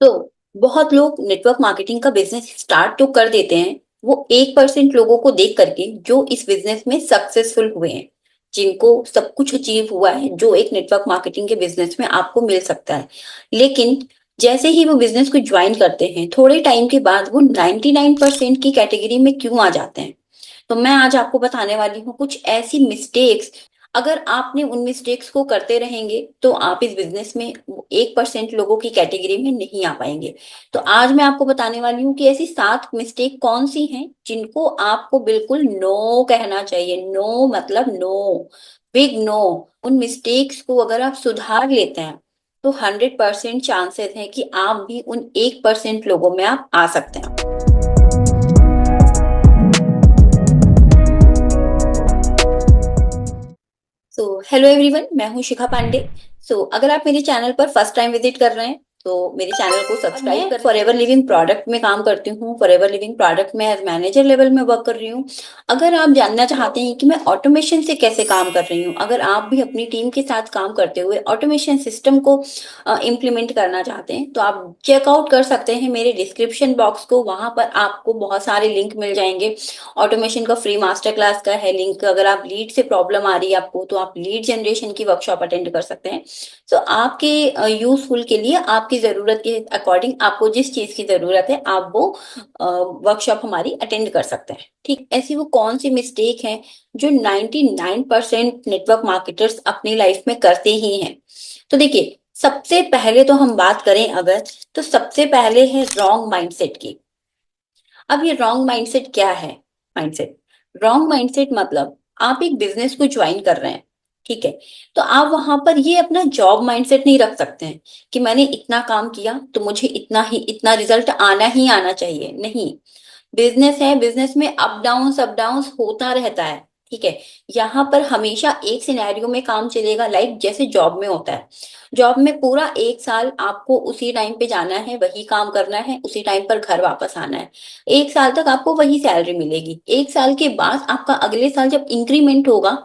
तो बहुत लोग नेटवर्क मार्केटिंग का बिजनेस स्टार्ट तो कर देते हैं, वो 1% लोगों को देख करके जो इस बिजनेस में सक्सेसफुल हुए हैं, जिनको सब कुछ अचीव हुआ है जो एक नेटवर्क मार्केटिंग के बिजनेस में आपको मिल सकता है। लेकिन जैसे ही वो बिजनेस को ज्वाइन करते हैं, थोड़े टाइम के बाद वो 99% की कैटेगरी में क्यों आ जाते हैं। तो मैं आज आपको बताने वाली हूँ कुछ ऐसी मिस्टेक्स। अगर आपने उन मिस्टेक्स को करते रहेंगे तो आप इस बिजनेस में 1% लोगों की कैटेगरी में नहीं आ पाएंगे। तो आज मैं आपको बताने वाली हूँ कि ऐसी 7 मिस्टेक कौन सी हैं जिनको आपको बिल्कुल नो कहना चाहिए। नो मतलब नो, बिग नो। उन मिस्टेक्स को अगर आप सुधार लेते हैं तो 100% चांसेस है कि आप भी उन 1% लोगों में आप आ सकते हैं। हेलो एवरीवन, मैं हूं शिखा पांडे। अगर आप मेरे चैनल पर फर्स्ट टाइम विजिट कर रहे हैं तो मेरे चैनल को सब्सक्राइब कर। फॉरएवर लिविंग प्रोडक्ट में काम करती हूँ। फॉरएवर लिविंग प्रोडक्ट में एज मैनेजर लेवल में वर्क कर रही हूँ। अगर आप जानना चाहते हैं कि मैं ऑटोमेशन से कैसे काम कर रही हूँ, अगर आप भी अपनी टीम के साथ काम करते हुए ऑटोमेशन सिस्टम को इम्प्लीमेंट करना चाहते हैं तो आप चेकआउट कर सकते हैं मेरे डिस्क्रिप्शन बॉक्स को। वहां पर आपको बहुत सारे लिंक मिल जाएंगे। ऑटोमेशन का फ्री मास्टर क्लास का है लिंक। अगर आप लीड से प्रॉब्लम आ रही है आपको तो आप लीड जनरेशन की वर्कशॉप अटेंड कर सकते हैं। आपके यूजफुल के लिए, आपकी जरूरत के अकॉर्डिंग, आपको जिस चीज की जरूरत है आप वो वर्कशॉप हमारी अटेंड कर सकते हैं। ठीक, ऐसी वो कौन सी मिस्टेक है जो 99% नेटवर्क मार्केटर्स अपनी लाइफ में करते ही हैं। तो देखिए, सबसे पहले तो हम बात करें अगर, तो सबसे पहले है रॉन्ग माइंडसेट की। अब ये रॉन्ग माइंडसेट क्या है? माइंडसेट, रॉन्ग माइंडसेट मतलब आप एक बिजनेस को ज्वाइन कर रहे हैं, ठीक है, तो आप वहां पर ये अपना जॉब माइंडसेट नहीं रख सकते हैं कि मैंने इतना काम किया तो मुझे इतना रिजल्ट आना ही आना चाहिए। नहीं, बिजनेस है, बिजनेस में अप डाउन्स होता रहता है। ठीक है, यहाँ पर हमेशा एक सिनेरियो में काम चलेगा, लाइक जैसे जॉब में होता है। जॉब में पूरा 1 साल आपको उसी टाइम पे जाना है, वही काम करना है, उसी टाइम पर घर वापस आना है। 1 साल तक आपको वही सैलरी मिलेगी। 1 साल के बाद आपका अगले साल जब इंक्रीमेंट होगा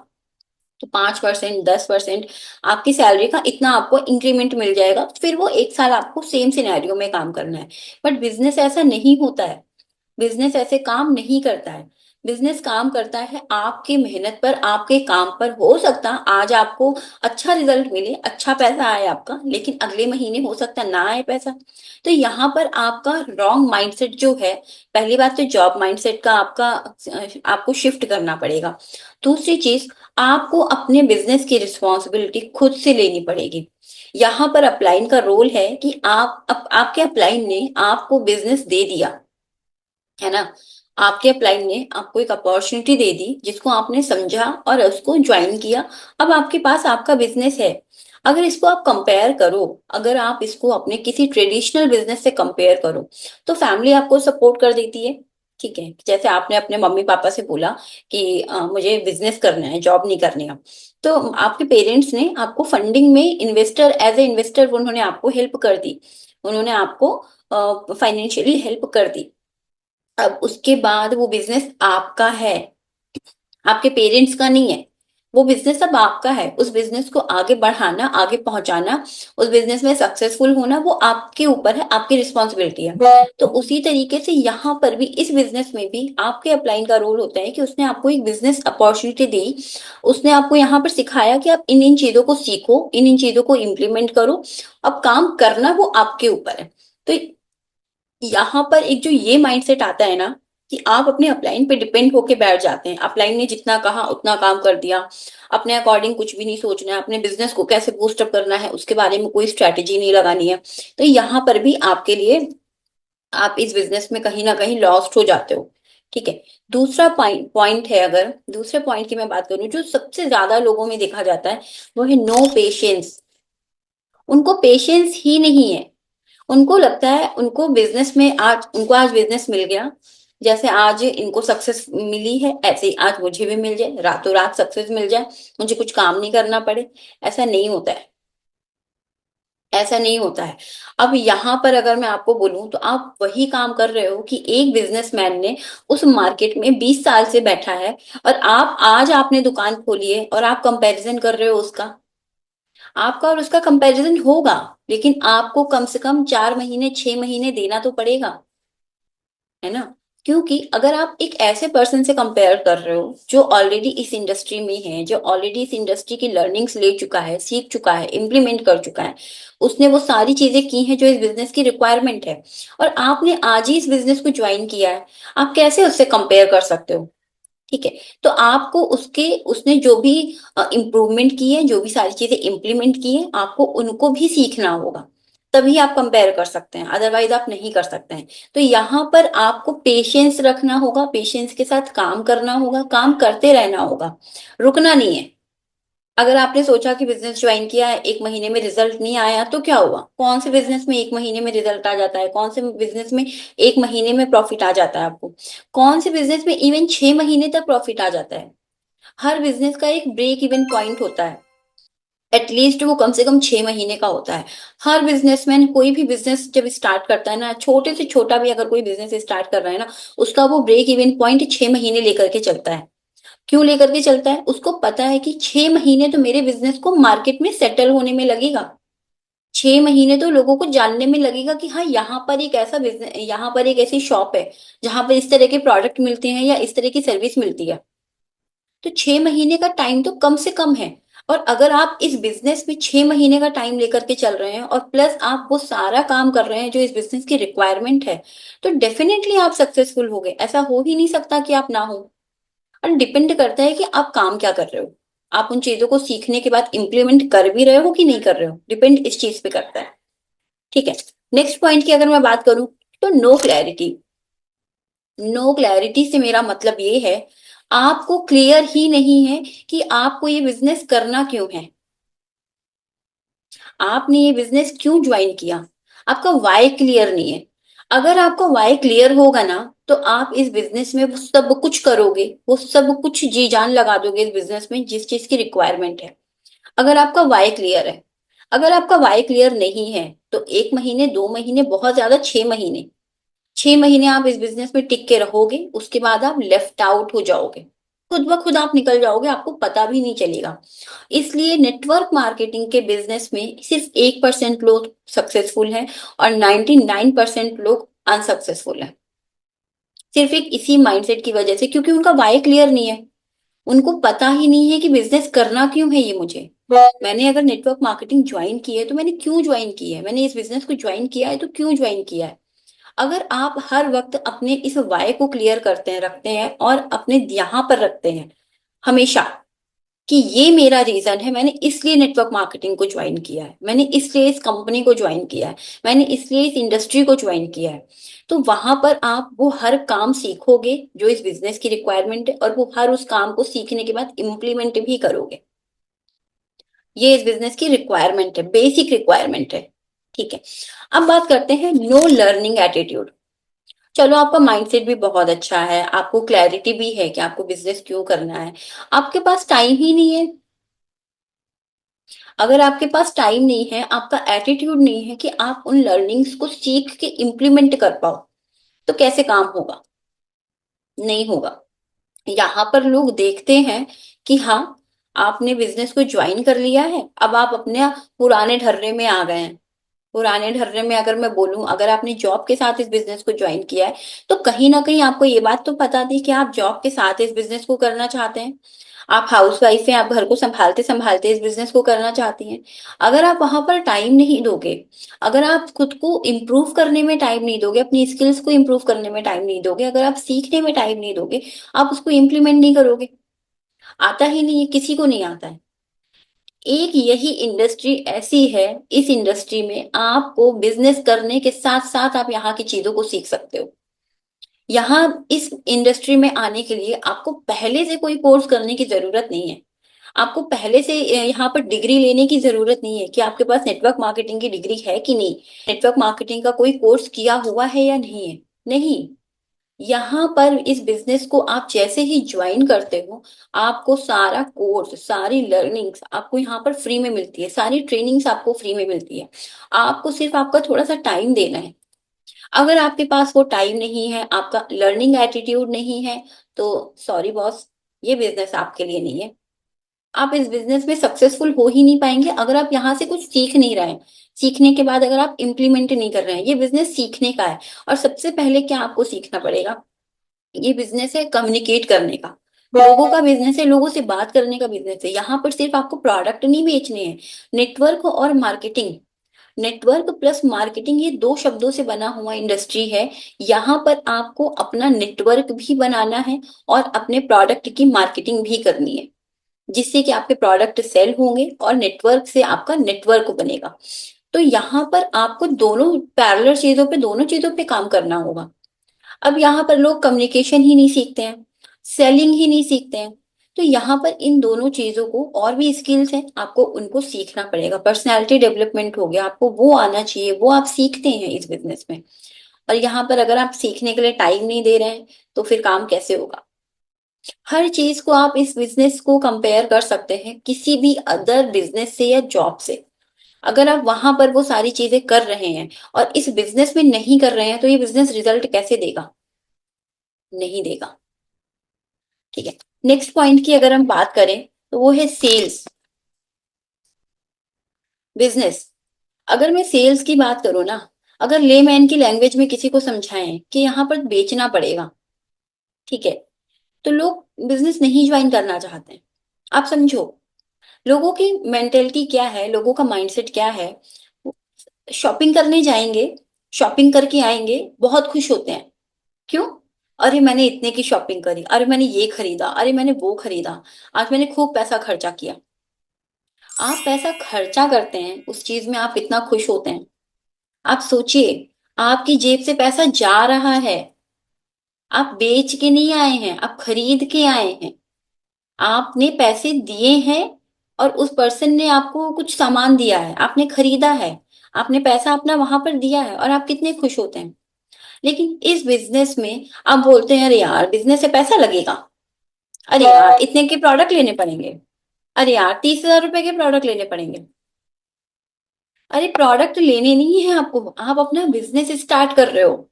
तो 5%, 10% आपकी सैलरी का इतना आपको इंक्रीमेंट मिल जाएगा। फिर वो 1 साल आपको सेम सिनेरियो में काम करना है। बट बिजनेस ऐसा नहीं होता है। बिजनेस ऐसे काम नहीं करता है। बिजनेस काम करता है आपकी मेहनत पर, आपके काम पर। हो सकता आज आपको अच्छा रिजल्ट मिले, अच्छा पैसा आए आपका, लेकिन अगले महीने हो सकता ना आए पैसा। तो यहाँ पर आपका रॉन्ग माइंडसेट जो है, पहली बात तो जॉब माइंडसेट का आपका आपको शिफ्ट करना पड़ेगा। दूसरी चीज, आपको अपने बिजनेस की रिस्पॉन्सिबिलिटी खुद से लेनी पड़ेगी। यहाँ पर अपलाइन का रोल है कि आपके अपलाइन ने आपको बिजनेस दे दिया है ना। आपके अपलाइन ने आपको एक अपॉर्चुनिटी दे दी जिसको आपने समझा और उसको ज्वाइन किया। अब आपके पास आपका बिजनेस है। अगर इसको आप कंपेयर करो, अगर आप इसको अपने किसी ट्रेडिशनल बिजनेस से कंपेयर करो तो फैमिली आपको सपोर्ट कर देती है। ठीक है, जैसे आपने अपने मम्मी पापा से बोला कि मुझे बिजनेस करना है, जॉब नहीं करनी है, तो आपके पेरेंट्स ने आपको फंडिंग में इन्वेस्टर, एज ए इन्वेस्टर उन्होंने आपको हेल्प कर दी। उन्होंने आपको फाइनेंशियली हेल्प कर दी। अब उसके बाद वो बिजनेस आपका है, आपके पेरेंट्स का नहीं है। वो बिजनेस अब आपका है। उस बिजनेस को आगे बढ़ाना, आगे पहुंचाना, उस बिजनेस में सक्सेसफुल होना वो आपके ऊपर है, आपकी रिस्पॉन्सिबिलिटी है। तो उसी तरीके से यहाँ पर भी, इस बिजनेस में भी आपके अपलाइन का रोल होता है कि उसने आपको एक बिजनेस अपॉर्चुनिटी दी। उसने आपको यहाँ पर सिखाया कि आप इन इन चीजों को सीखो, इन इन चीजों को इम्प्लीमेंट करो। अब काम करना वो आपके ऊपर है। तो यहाँ पर एक जो ये माइंडसेट आता है ना कि आप अपने अपलाइन पे डिपेंड होके बैठ जाते हैं, अपलाइन ने जितना कहा उतना काम कर दिया, अपने अकॉर्डिंग कुछ भी नहीं सोचना है, अपने बिजनेस को कैसे बूस्ट अप करना है उसके बारे में कोई स्ट्रेटेजी नहीं लगानी है। तो यहाँ पर भी आपके लिए, आप इस बिजनेस में कहीं ना कहीं लॉस्ट हो जाते हो। ठीक है, दूसरा पॉइंट है, अगर दूसरे पॉइंट की मैं बात करूं जो सबसे ज्यादा लोगों में देखा जाता है, वो है नो पेशेंस। उनको पेशेंस ही नहीं है। उनको लगता है, उनको बिजनेस में आज, उनको आज बिजनेस मिल गया, जैसे आज इनको सक्सेस मिली है ऐसे ही आज मुझे भी मिल जाए, रातों रात सक्सेस मिल जाए, मुझे कुछ काम नहीं करना पड़े। ऐसा नहीं होता है। ऐसा नहीं होता है। अब यहाँ पर अगर मैं आपको बोलूं तो आप वही काम कर रहे हो कि एक बिजनेसमैन ने उस मार्केट में 20 साल से बैठा है, और आप आज आपने दुकान खोली है और आप कंपैरिजन कर रहे हो उसका। आपका और उसका कंपैरिजन होगा, लेकिन आपको कम से कम 4 महीने 6 महीने देना तो पड़ेगा, है ना। क्योंकि अगर आप एक ऐसे पर्सन से कंपेयर कर रहे हो जो ऑलरेडी इस इंडस्ट्री में है, जो ऑलरेडी इस इंडस्ट्री की लर्निंग्स ले चुका है, सीख चुका है, इम्प्लीमेंट कर चुका है, उसने वो सारी चीजें की हैं जो इस बिजनेस की रिक्वायरमेंट है, और आपने आज ही इस बिजनेस को ज्वाइन किया है, आप कैसे उससे कंपेयर कर सकते हो? ठीक है। तो आपको उसके उसने जो भी इम्प्रूवमेंट की है, जो भी सारी चीजें इम्प्लीमेंट की है, आपको उनको भी सीखना होगा, तभी आप कंपेयर कर सकते हैं, अदरवाइज आप नहीं कर सकते हैं। तो यहाँ पर आपको पेशेंस रखना होगा, पेशेंस के साथ काम करना होगा, काम करते रहना होगा, रुकना नहीं है। अगर आपने सोचा कि बिजनेस ज्वाइन किया है, 1 महीने में रिजल्ट नहीं आया, तो क्या हुआ? कौन से बिजनेस में 1 महीने में रिजल्ट आ जाता है? कौन से बिजनेस में 1 महीने में प्रॉफिट आ जाता है आपको? कौन से बिजनेस में इवन 6 महीने तक प्रॉफिट आ जाता है? हर बिजनेस का एक ब्रेक इवन पॉइंट होता है, एटलीस्ट वो कम से कम 6 महीने का होता है। हर बिजनेसमैन कोई भी बिजनेस जब स्टार्ट करता है ना, छोटे से छोटा भी अगर कोई बिजनेस स्टार्ट कर रहा है ना, उसका वो ब्रेक इवन पॉइंट 6 महीने लेकर के चलता है। क्यों लेकर के चलता है? उसको पता है कि 6 महीने तो मेरे बिजनेस को मार्केट में सेटल होने में लगेगा, 6 महीने तो लोगों को जानने में लगेगा कि हाँ, यहाँ पर एक ऐसा बिजनेस, यहाँ पर एक ऐसी शॉप है जहां पर इस तरह के प्रोडक्ट मिलते हैं या इस तरह की सर्विस मिलती है। तो 6 महीने का टाइम तो कम से कम है। और अगर आप इस बिजनेस में 6 महीने का टाइम लेकर के चल रहे हैं और प्लस आप वो सारा काम कर रहे हैं जो इस बिजनेस की रिक्वायरमेंट है, तो डेफिनेटली आप सक्सेसफुल होगे। ऐसा हो ही नहीं सकता कि आप ना हो। और डिपेंड करता है कि आप काम क्या कर रहे हो, आप उन चीजों को सीखने के बाद इंप्लीमेंट कर भी रहे हो कि नहीं कर रहे हो, डिपेंड इस चीज पे करता है। ठीक है। नेक्स्ट पॉइंट की अगर मैं बात करूं, तो नो क्लैरिटी। नो क्लैरिटी से मेरा मतलब ये है, आपको क्लियर ही नहीं है कि आपको ये बिजनेस करना क्यों है, आपने ये बिजनेस क्यों ज्वाइन किया, आपका वाई क्लियर नहीं है। अगर आपका वाई क्लियर होगा ना, तो आप इस बिजनेस में वो सब कुछ करोगे, वो सब कुछ जी जान लगा दोगे इस बिजनेस में जिस चीज की रिक्वायरमेंट है। अगर आपका वाई क्लियर है। अगर आपका वाई क्लियर नहीं है, तो 1 महीने 2 महीने, बहुत ज्यादा 6 महीने, 6 महीने आप इस बिजनेस में टिक के रहोगे, उसके बाद आप लेफ्ट आउट हो जाओगे, खुद ब खुद आप निकल जाओगे, आपको पता भी नहीं चलेगा। इसलिए नेटवर्क मार्केटिंग के बिजनेस में सिर्फ 1% लोग सक्सेसफुल हैं और 99% लोग अनसक्सेसफुल हैं, सिर्फ एक इसी माइंडसेट की वजह से, क्योंकि उनका वाई क्लियर नहीं है। उनको पता ही नहीं है कि बिजनेस करना क्यों है ये मुझे। मैंने अगर नेटवर्क मार्केटिंग ज्वाइन की है तो मैंने क्यों ज्वाइन की है, मैंने इस बिजनेस को ज्वाइन किया है तो क्यों ज्वाइन किया है। अगर आप हर वक्त अपने इस वाय को क्लियर करते हैं, रखते हैं और अपने यहाँ पर रखते हैं हमेशा कि ये मेरा रीजन है, मैंने इसलिए नेटवर्क मार्केटिंग को ज्वाइन किया है, मैंने इसलिए इस कंपनी को ज्वाइन किया है, मैंने इसलिए इस इंडस्ट्री को ज्वाइन किया है, तो वहां पर आप वो हर काम सीखोगे जो इस बिजनेस की रिक्वायरमेंट है, और वो हर उस काम को सीखने के बाद इम्प्लीमेंट भी करोगे। ये इस बिजनेस की रिक्वायरमेंट है, बेसिक रिक्वायरमेंट है। ठीक है। अब बात करते हैं नो लर्निंग एटीट्यूड। चलो, आपका माइंडसेट भी बहुत अच्छा है, आपको क्लैरिटी भी है कि आपको बिजनेस क्यों करना है, आपके पास टाइम ही नहीं है। अगर आपके पास टाइम नहीं है, आपका एटीट्यूड नहीं है कि आप उन लर्निंग्स को सीख के इम्प्लीमेंट कर पाओ, तो कैसे काम होगा? नहीं होगा। यहाँ पर लोग देखते हैं कि हाँ, आपने बिजनेस को ज्वाइन कर लिया है, अब आप अपने पुराने ढर्रे में आ गए हैं। पुराने ढर्रे में अगर मैं बोलूं, अगर आपने जॉब के साथ इस बिजनेस को ज्वाइन किया है, तो कहीं ना कहीं आपको ये बात तो पता थी कि आप जॉब के साथ इस बिजनेस को करना चाहते हैं। आप हाउस वाइफ हैं, आप घर को संभालते संभालते इस बिजनेस को करना चाहती हैं। अगर आप वहां पर टाइम नहीं दोगे, अगर आप खुद को इम्प्रूव करने में टाइम नहीं दोगे, अपनी स्किल्स को इम्प्रूव करने में टाइम नहीं दोगे, अगर आप सीखने में टाइम नहीं दोगे, आप उसको इम्प्लीमेंट नहीं करोगे। आता ही नहीं है, किसी को नहीं आता है। एक यही इंडस्ट्री ऐसी है, इस इंडस्ट्री में आपको बिजनेस करने के साथ साथ आप यहाँ की चीजों को सीख सकते हो। यहाँ इस इंडस्ट्री में आने के लिए आपको पहले से कोई कोर्स करने की जरूरत नहीं है। आपको पहले से यहाँ पर डिग्री लेने की जरूरत नहीं है कि आपके पास नेटवर्क मार्केटिंग की डिग्री है कि नहीं, नेटवर्क मार्केटिंग का कोई कोर्स किया हुआ है या नहीं है। नहीं। यहाँ पर इस बिजनेस को आप जैसे ही ज्वाइन करते हो, आपको सारा कोर्स, सारी लर्निंग्स आपको यहाँ पर फ्री में मिलती है, सारी ट्रेनिंग्स आपको फ्री में मिलती है। आपको सिर्फ आपका थोड़ा सा टाइम देना है। अगर आपके पास वो टाइम नहीं है, आपका लर्निंग एटीट्यूड नहीं है, तो सॉरी बॉस, ये बिजनेस आपके लिए नहीं है। आप इस बिजनेस में सक्सेसफुल हो ही नहीं पाएंगे अगर आप यहाँ से कुछ सीख नहीं रहे हैं। सीखने के बाद अगर आप इम्प्लीमेंट नहीं कर रहे हैं, ये बिजनेस सीखने का है। और सबसे पहले क्या आपको सीखना पड़ेगा, ये बिजनेस है कम्युनिकेट करने का। लोगों का बिजनेस है, लोगों से बात करने का बिजनेस है। यहाँ पर सिर्फ आपको प्रोडक्ट नहीं बेचने हैं, नेटवर्क और मार्केटिंग, नेटवर्क प्लस मार्केटिंग, ये दो शब्दों से बना हुआ इंडस्ट्री है। यहाँ पर आपको अपना नेटवर्क भी बनाना है और अपने प्रोडक्ट की मार्केटिंग भी करनी है, जिससे कि आपके प्रोडक्ट सेल होंगे और नेटवर्क से आपका नेटवर्क बनेगा। तो यहाँ पर आपको दोनों पैरेलल चीजों पे, दोनों चीजों पे काम करना होगा। अब यहाँ पर लोग कम्युनिकेशन ही नहीं सीखते हैं, सेलिंग ही नहीं सीखते हैं। तो यहाँ पर इन दोनों चीजों को, और भी स्किल्स हैं, आपको उनको सीखना पड़ेगा। पर्सनालिटी डेवलपमेंट हो गया, आपको वो आना चाहिए, वो आप सीखते हैं इस बिजनेस में। और यहाँ पर अगर आप सीखने के लिए टाइम नहीं दे रहे हैं तो फिर काम कैसे होगा। हर चीज को आप इस बिजनेस को कंपेयर कर सकते हैं किसी भी अदर बिजनेस से या जॉब से। अगर आप वहां पर वो सारी चीजें कर रहे हैं और इस बिजनेस में नहीं कर रहे हैं, तो ये बिजनेस रिजल्ट कैसे देगा, नहीं देगा। ठीक है। नेक्स्ट पॉइंट की अगर हम बात करें तो वो है सेल्स बिजनेस। अगर मैं सेल्स की बात करूं ना, अगर लेमैन की लैंग्वेज में किसी को समझाएं कि यहाँ पर बेचना पड़ेगा, ठीक है, तो लोग बिजनेस नहीं ज्वाइन करना चाहते हैं। आप समझो, लोगों की मेंटेलिटी क्या है, लोगों का माइंडसेट क्या है। शॉपिंग करने जाएंगे, शॉपिंग करके आएंगे, बहुत खुश होते हैं। क्यों? अरे मैंने इतने की शॉपिंग करी, अरे मैंने ये खरीदा, अरे मैंने वो खरीदा, आज मैंने खूब पैसा खर्चा किया। आप पैसा खर्चा करते हैं, उस चीज में आप इतना खुश होते हैं। आप सोचिए, आपकी जेब से पैसा जा रहा है, आप बेच के नहीं आए हैं, आप खरीद के आए हैं। आपने पैसे दिए हैं और उस पर्सन ने आपको कुछ सामान दिया है, आपने खरीदा है, आपने पैसा अपना वहां पर दिया है और आप कितने खुश होते हैं। लेकिन इस बिजनेस में आप बोलते हैं, अरे यार बिजनेस से पैसा लगेगा, अरे यार इतने के प्रोडक्ट लेने पड़ेंगे, अरे यार 30,000 रुपए के प्रोडक्ट लेने पड़ेंगे। अरे प्रोडक्ट लेने नहीं है आपको, आप अपना बिजनेस स्टार्ट कर रहे हो।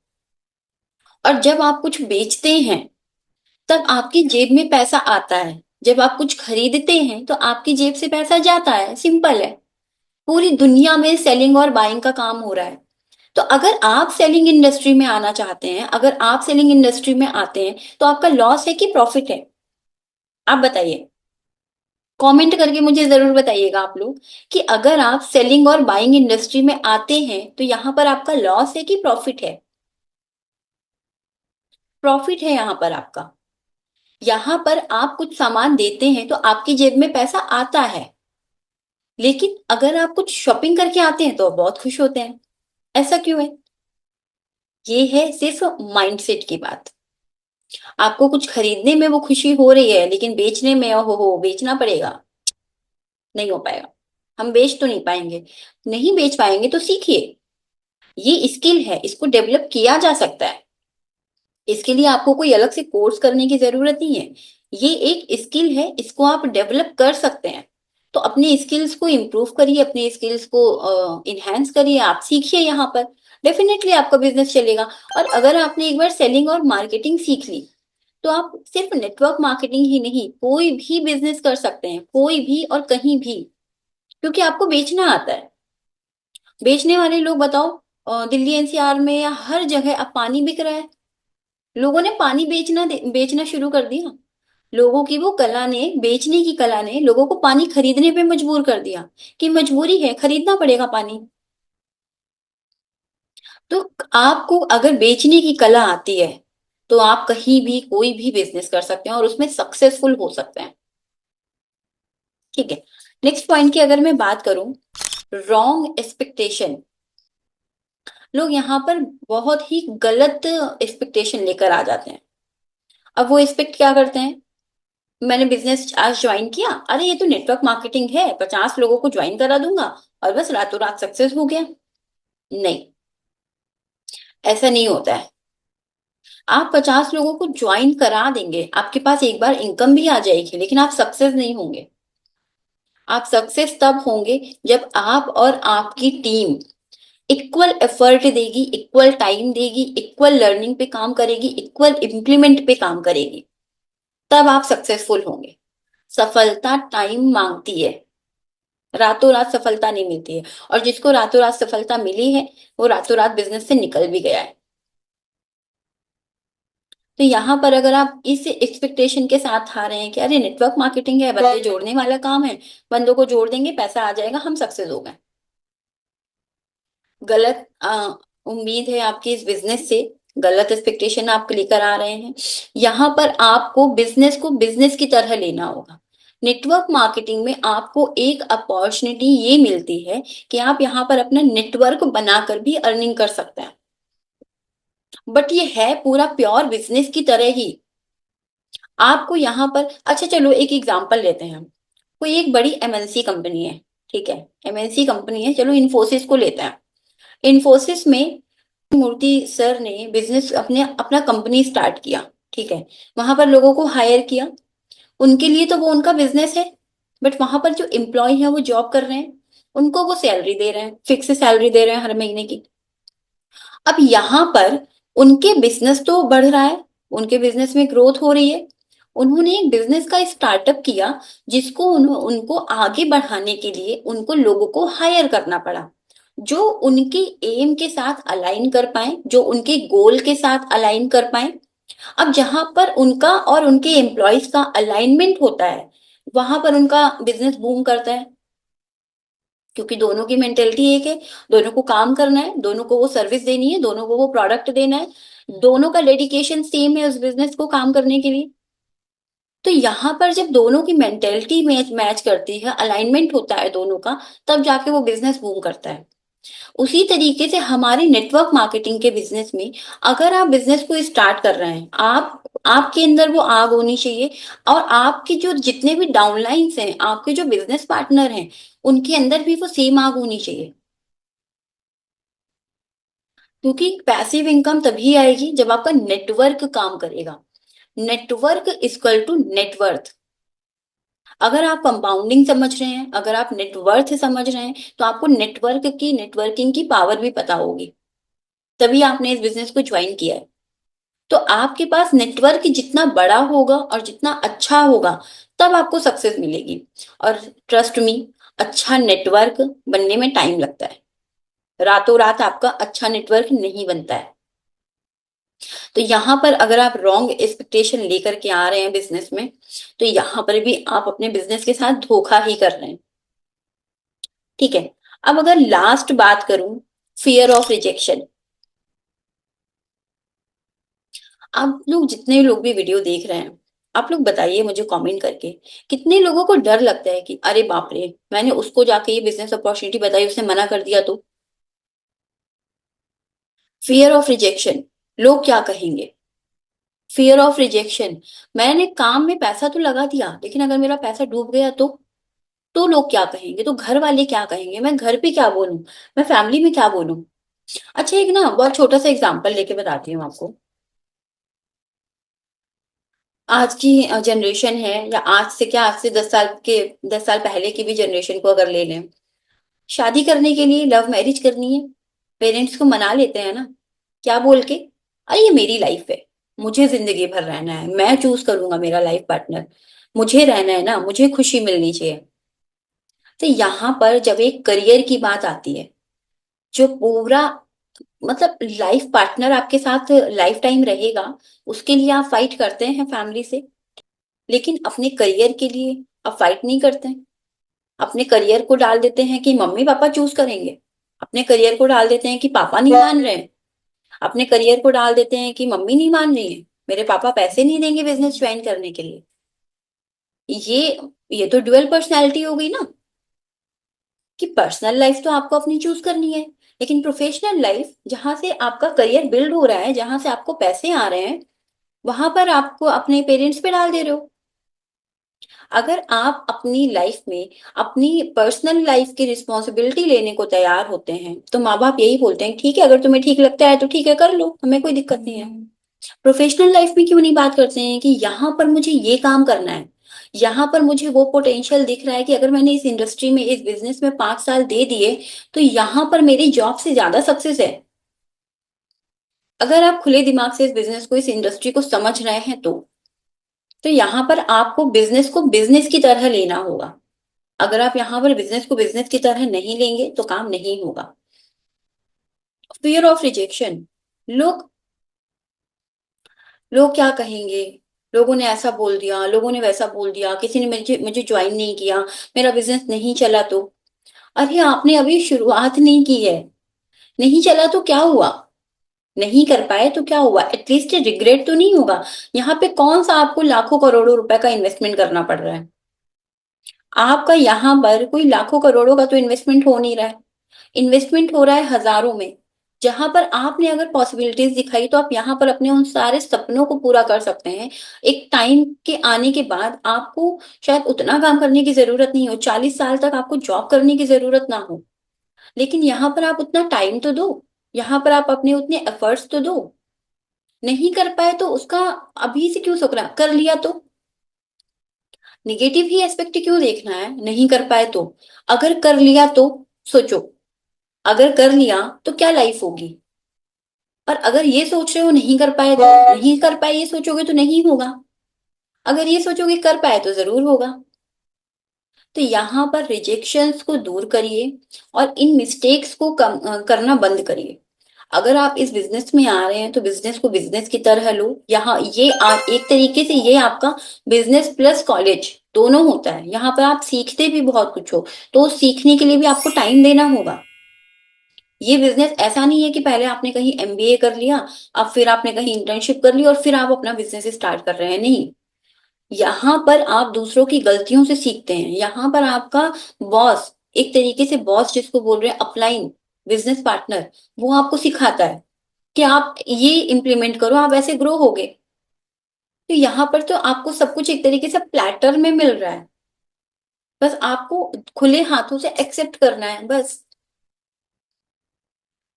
और जब आप कुछ बेचते हैं तब आपकी जेब में पैसा आता है, जब आप कुछ खरीदते हैं तो आपकी जेब से पैसा जाता है। सिंपल है। पूरी दुनिया में सेलिंग और बाइंग का काम हो रहा है। तो अगर आप सेलिंग इंडस्ट्री में आना चाहते हैं, अगर आप सेलिंग इंडस्ट्री में आते हैं, तो आपका लॉस है कि प्रॉफिट है? आप बताइए, कमेंट करके मुझे जरूर बताइएगा आप लोग, कि अगर आप सेलिंग और बाइंग इंडस्ट्री में आते हैं तो यहाँ पर आपका लॉस है कि प्रॉफिट है? प्रॉफिट है यहाँ पर आपका। यहाँ पर आप कुछ सामान देते हैं तो आपकी जेब में पैसा आता है। लेकिन अगर आप कुछ शॉपिंग करके आते हैं तो आप बहुत खुश होते हैं। ऐसा क्यों है? ये है सिर्फ माइंडसेट की बात। आपको कुछ खरीदने में वो खुशी हो रही है, लेकिन बेचने में, हो बेचना पड़ेगा, नहीं हो पाएगा। हम बेच तो नहीं पाएंगे। नहीं बेच पाएंगे तो सीखिए, ये स्किल है, इसको डेवलप किया जा सकता है। इसके लिए आपको कोई अलग से कोर्स करने की जरूरत नहीं है। ये एक स्किल है, इसको आप डेवलप कर सकते हैं। तो अपने स्किल्स को इम्प्रूव करिए, अपने स्किल्स को इनहेंस करिए, आप सीखिए। यहाँ पर डेफिनेटली आपका बिजनेस चलेगा। और अगर आपने एक बार सेलिंग और मार्केटिंग सीख ली, तो आप सिर्फ नेटवर्क मार्केटिंग ही नहीं, कोई भी बिजनेस कर सकते हैं, कोई भी और कहीं भी। क्योंकि आपको बेचना आता है। बेचने वाले लोग बताओ, दिल्ली एनसीआर में या हर जगह अब पानी बिक रहा है। लोगों ने पानी बेचना शुरू कर दिया। लोगों की वो कला ने, बेचने की कला ने लोगों को पानी खरीदने पे मजबूर कर दिया, कि मजबूरी है, खरीदना पड़ेगा पानी। तो आपको अगर बेचने की कला आती है तो आप कहीं भी कोई भी बिजनेस कर सकते हैं और उसमें सक्सेसफुल हो सकते हैं। ठीक है। नेक्स्ट पॉइंट की अगर मैं बात करूं, रॉन्ग एक्सपेक्टेशन। लोग यहाँ पर बहुत ही गलत एक्सपेक्टेशन लेकर आ जाते हैं। अब वो एक्सपेक्ट क्या करते हैं, मैंने बिजनेस आज ज्वाइन किया, अरे ये तो नेटवर्क मार्केटिंग है, 50 लोगों को ज्वाइन करा दूंगा और बस रातों रात सक्सेस हो गया। नहीं, ऐसा नहीं होता है। आप 50 लोगों को ज्वाइन करा देंगे, आपके पास एक बार इनकम भी आ जाएगी, लेकिन आप सक्सेस नहीं होंगे। आप सक्सेस तब होंगे जब आप और आपकी टीम इक्वल एफर्ट देगी, इक्वल टाइम देगी, इक्वल लर्निंग पे काम करेगी, इक्वल इम्प्लीमेंट पे काम करेगी। तब आप सक्सेसफुल होंगे। सफलता टाइम मांगती है, रातों रात सफलता नहीं मिलती है। और जिसको रातों रात सफलता मिली है वो रातों रात बिजनेस से निकल भी गया है। तो यहाँ पर अगर आप इस एक्सपेक्टेशन के साथ आ रहे हैं कि अरे नेटवर्क मार्केटिंग है, बंदे जोड़ने वाला काम है, बंदों को जोड़ देंगे पैसा आ जाएगा हम सक्सेस हो गए, गलत उम्मीद है आपकी इस बिजनेस से, गलत एक्सपेक्टेशन आप लेकर आ रहे हैं। यहाँ पर आपको बिजनेस को बिजनेस की तरह लेना होगा। नेटवर्क मार्केटिंग में आपको एक अपॉर्चुनिटी ये मिलती है कि आप यहाँ पर अपना नेटवर्क बनाकर भी अर्निंग कर सकते हैं, बट ये है पूरा प्योर बिजनेस की तरह ही। आपको यहाँ पर, अच्छा चलो एक एग्जांपल लेते हैं हम। कोई एक बड़ी एमएनसी कंपनी है, ठीक है, एमएनसी कंपनी है, चलो इन्फोसिस को लेते हैं। इन्फोसिस में मूर्ति सर ने बिजनेस अपने अपना कंपनी स्टार्ट किया, ठीक है, वहां पर लोगों को हायर किया, उनके लिए तो वो उनका बिजनेस है, बट वहां पर जो एम्प्लॉय है वो जॉब कर रहे हैं, उनको वो सैलरी दे रहे हैं, फिक्स सैलरी दे रहे हैं हर महीने की। अब यहाँ पर उनके बिजनेस तो बढ़ रहा है, उनके बिजनेस में ग्रोथ हो रही है, उन्होंने एक बिजनेस का स्टार्टअप किया जिसको उनको आगे बढ़ाने के लिए उनको लोगों को हायर करना पड़ा, जो उनके एम के साथ अलाइन कर पाए, जो उनके गोल के साथ अलाइन कर पाए। अब जहां पर उनका और उनके एम्प्लॉयज का अलाइनमेंट होता है वहां पर उनका बिजनेस बूम करता है, क्योंकि दोनों की मेंटेलिटी एक है, दोनों को काम करना है, दोनों को वो सर्विस देनी है, दोनों को वो प्रोडक्ट देना है, दोनों का डेडिकेशन सेम है उस बिजनेस को काम करने के लिए। तो यहाँ पर जब दोनों की मेंटेलिटी मैच मैच करती है, अलाइनमेंट होता है दोनों का, तब जाके वो बिजनेस बूम करता है। उसी तरीके से हमारे नेटवर्क मार्केटिंग के बिजनेस में, अगर आप बिजनेस को स्टार्ट कर रहे हैं, आप आपके अंदर वो आग होनी चाहिए, और आपके जो जितने भी डाउनलाइंस हैं, आपके जो बिजनेस पार्टनर हैं, उनके अंदर भी वो सेम आग होनी चाहिए। क्योंकि पैसिव इनकम तभी आएगी जब आपका नेटवर्क काम करेगा। Network equal to net worth. अगर आप कंपाउंडिंग समझ रहे हैं, अगर आप नेटवर्थ समझ रहे हैं, तो आपको नेटवर्क की, नेटवर्किंग की पावर भी पता होगी, तभी आपने इस बिजनेस को ज्वाइन किया है। तो आपके पास नेटवर्क जितना बड़ा होगा और जितना अच्छा होगा, तब आपको सक्सेस मिलेगी। और ट्रस्ट मी, अच्छा नेटवर्क बनने में टाइम लगता है, रातों रात आपका अच्छा नेटवर्क नहीं बनता है। तो यहाँ पर अगर आप रॉन्ग एक्सपेक्टेशन लेकर के आ रहे हैं बिजनेस में, तो यहाँ पर भी आप अपने बिजनेस के साथ धोखा ही कर रहे हैं, ठीक है। अब अगर लास्ट बात करूं, फियर ऑफ रिजेक्शन। आप लोग जितने लोग भी वीडियो देख रहे हैं, आप लोग बताइए मुझे कमेंट करके, कितने लोगों को डर लगता है कि अरे बाप रे, मैंने उसको जाके ये बिजनेस अपॉर्चुनिटी बताई, उसने मना कर दिया तो। फियर ऑफ रिजेक्शन, लोग क्या कहेंगे। फियर ऑफ रिजेक्शन, मैंने काम में पैसा तो लगा दिया, लेकिन अगर मेरा पैसा डूब गया तो लोग क्या कहेंगे, तो घर वाले क्या कहेंगे, मैं घर पे क्या बोलूं, मैं फैमिली में क्या बोलूं। अच्छा एक ना बहुत छोटा सा एग्जांपल लेके बताती हूँ आपको। आज की जनरेशन है, या आज से क्या, आज से 10 साल के, 10 साल पहले की भी जनरेशन को अगर ले लें, शादी करने के लिए लव मैरिज करनी है, पेरेंट्स को मना लेते हैं ना, क्या बोल के, अरे ये मेरी लाइफ है, मुझे जिंदगी भर रहना है, मैं चूज करूंगा मेरा लाइफ पार्टनर, मुझे रहना है ना, मुझे खुशी मिलनी चाहिए। तो यहाँ पर जब एक करियर की बात आती है, जो पूरा मतलब लाइफ पार्टनर आपके साथ लाइफ टाइम रहेगा, उसके लिए आप फाइट करते हैं फैमिली से, लेकिन अपने करियर के लिए आप फाइट नहीं करते हैं। अपने करियर को डाल देते हैं कि मम्मी पापा चूज करेंगे, अपने करियर को डाल देते हैं कि पापा नहीं मान रहे हैं, अपने करियर को डाल देते हैं कि मम्मी नहीं मान रही है, मेरे पापा पैसे नहीं देंगे बिजनेस ज्वाइन करने के लिए। ये ये तो डुअल पर्सनैलिटी हो गई ना, कि पर्सनल लाइफ तो आपको अपनी चूज करनी है, लेकिन प्रोफेशनल लाइफ जहां से आपका करियर बिल्ड हो रहा है, जहां से आपको पैसे आ रहे हैं, वहां पर आपको अपने पेरेंट्स पे डाल दे रहे हो। अगर आप अपनी लाइफ में अपनी पर्सनल लाइफ की रिस्पॉन्सिबिलिटी लेने को तैयार होते हैं, तो माँ बाप यही बोलते हैं ठीक है, अगर तुम्हें ठीक लगता है तो ठीक है कर लो, हमें कोई दिक्कत नहीं है। प्रोफेशनल लाइफ में क्यों नहीं बात करते हैं कि यहाँ पर मुझे ये काम करना है, यहाँ पर मुझे वो पोटेंशियल दिख रहा है कि अगर मैंने इस इंडस्ट्री में, इस बिजनेस में 5 साल दे दिए, तो यहाँ पर मेरी जॉब से ज्यादा सक्सेस है। अगर आप खुले दिमाग से इस बिजनेस को, इस इंडस्ट्री को समझ रहे हैं तो तो यहाँ पर आपको बिजनेस को बिजनेस की तरह लेना होगा। अगर आप यहाँ पर बिजनेस को बिजनेस की तरह नहीं लेंगे तो काम नहीं होगा। Fear of rejection. लोग लोग क्या कहेंगे, लोगों ने ऐसा बोल दिया, लोगों ने वैसा बोल दिया, किसी ने मुझे मुझे ज्वाइन नहीं किया, मेरा बिजनेस नहीं चला तो। अरे आपने अभी शुरुआत नहीं की है। नहीं चला तो क्या हुआ, नहीं कर पाए तो क्या हुआ, एटलीस्ट रिग्रेट तो नहीं होगा। यहाँ पे कौन सा आपको लाखों करोड़ों रुपए का इन्वेस्टमेंट करना पड़ रहा है। आपका यहाँ पर कोई लाखों करोड़ों का तो इन्वेस्टमेंट हो नहीं रहा है। इन्वेस्टमेंट हो रहा है हजारों में। जहां पर आपने अगर पॉसिबिलिटीज दिखाई तो आप यहाँ पर अपने उन सारे सपनों को पूरा कर सकते हैं। एक टाइम के आने के बाद आपको शायद उतना काम करने की जरूरत नहीं हो, 40 साल तक आपको जॉब करने की जरूरत ना हो, लेकिन यहाँ पर आप उतना टाइम तो दो, यहाँ पर आप अपने उतने एफर्ट्स तो दो। नहीं कर पाए तो उसका अभी से क्यों सोचना, कर लिया तो निगेटिव ही एस्पेक्ट क्यों देखना है, नहीं कर पाए तो। अगर कर लिया तो सोचो, अगर कर लिया तो क्या लाइफ होगी। और अगर ये सोच रहे हो नहीं कर पाए तो नहीं कर पाए, ये सोचोगे तो नहीं होगा। अगर ये सोचोगे कर पाए तो जरूर होगा। तो यहाँ पर रिजेक्शंस को दूर करिए और इन मिस्टेक्स को करना बंद करिए। अगर आप इस बिजनेस में आ रहे हैं तो बिजनेस को बिजनेस की तरह लो। यहाँ ये एक तरीके से ये आपका बिजनेस प्लस कॉलेज दोनों होता है। यहाँ पर आप सीखते भी बहुत कुछ हो, तो सीखने के लिए भी आपको टाइम देना होगा। ये बिजनेस ऐसा नहीं है कि पहले आपने कहीं एमबीए कर लिया, अब फिर आपने कहीं इंटर्नशिप कर ली और फिर आप अपना बिजनेस स्टार्ट कर रहे हैं, नहीं। यहाँ पर आप दूसरों की गलतियों से सीखते हैं। यहाँ पर आपका बॉस, एक तरीके से बॉस जिसको बोल रहे हैं अपलाइन, बिजनेस पार्टनर, वो आपको सिखाता है कि आप ये इम्प्लीमेंट करो, आप ऐसे ग्रो होगे। तो यहाँ पर तो आपको सब कुछ एक तरीके से प्लेटर में मिल रहा है, बस आपको खुले हाथों से एक्सेप्ट करना है बस।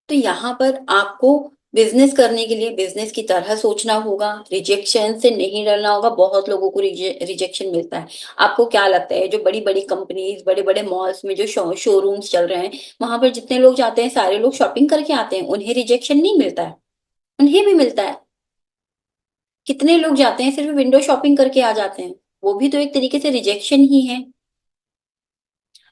तो यहाँ पर आपको बिजनेस करने के लिए बिजनेस की तरह सोचना होगा, रिजेक्शन से नहीं डरना होगा। बहुत लोगों को रिजेक्शन मिलता है। आपको क्या लगता है जो बड़ी बड़ी कंपनीज, बड़े बड़े मॉल्स में जो शोरूम्स चल रहे हैं, वहां पर जितने लोग जाते हैं सारे लोग शॉपिंग करके आते हैं, उन्हें रिजेक्शन नहीं मिलता है? उन्हें भी मिलता है। कितने लोग जाते हैं सिर्फ विंडो शॉपिंग करके आ जाते हैं, वो भी तो एक तरीके से रिजेक्शन ही है।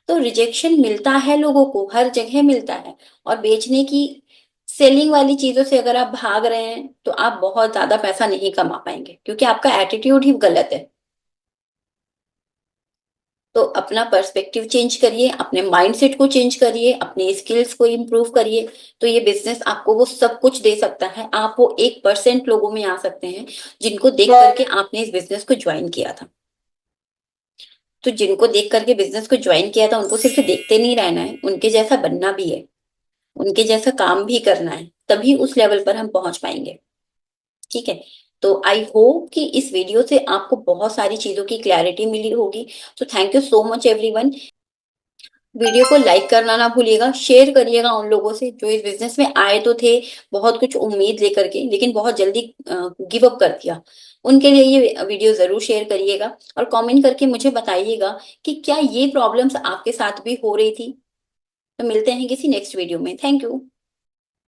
तो रिजेक्शन मिलता है, लोगों को हर जगह मिलता है। और बेचने की, सेलिंग वाली चीजों से अगर आप भाग रहे हैं तो आप बहुत ज्यादा पैसा नहीं कमा पाएंगे, क्योंकि आपका एटीट्यूड ही गलत है। तो अपना पर्सपेक्टिव चेंज करिए, अपने माइंडसेट को चेंज करिए, अपने स्किल्स को इम्प्रूव करिए। तो ये बिजनेस आपको वो सब कुछ दे सकता है। आप वो 1% लोगों में आ सकते हैं जिनको देख करके आपने इस बिजनेस को ज्वाइन किया था। तो जिनको देख करके बिजनेस को ज्वाइन किया था उनको सिर्फ देखते नहीं रहना है, उनके जैसा बनना भी है, उनके जैसा काम भी करना है, तभी उस लेवल पर हम पहुंच पाएंगे। ठीक है। तो आई होप कि इस वीडियो से आपको बहुत सारी चीजों की क्लैरिटी मिली होगी। तो thank you so much everyone. Video को लाइक करना ना भूलिएगा, शेयर करिएगा उन लोगों से जो इस बिजनेस में आए तो थे बहुत कुछ उम्मीद लेकर के, लेकिन बहुत जल्दी गिव अप कर दिया। उनके लिए ये वीडियो जरूर शेयर करिएगा और कमेंट करके मुझे बताइएगा कि क्या ये प्रॉब्लम्स आपके साथ भी हो रही थी। तो मिलते हैं किसी नेक्स्ट वीडियो में। Thank you.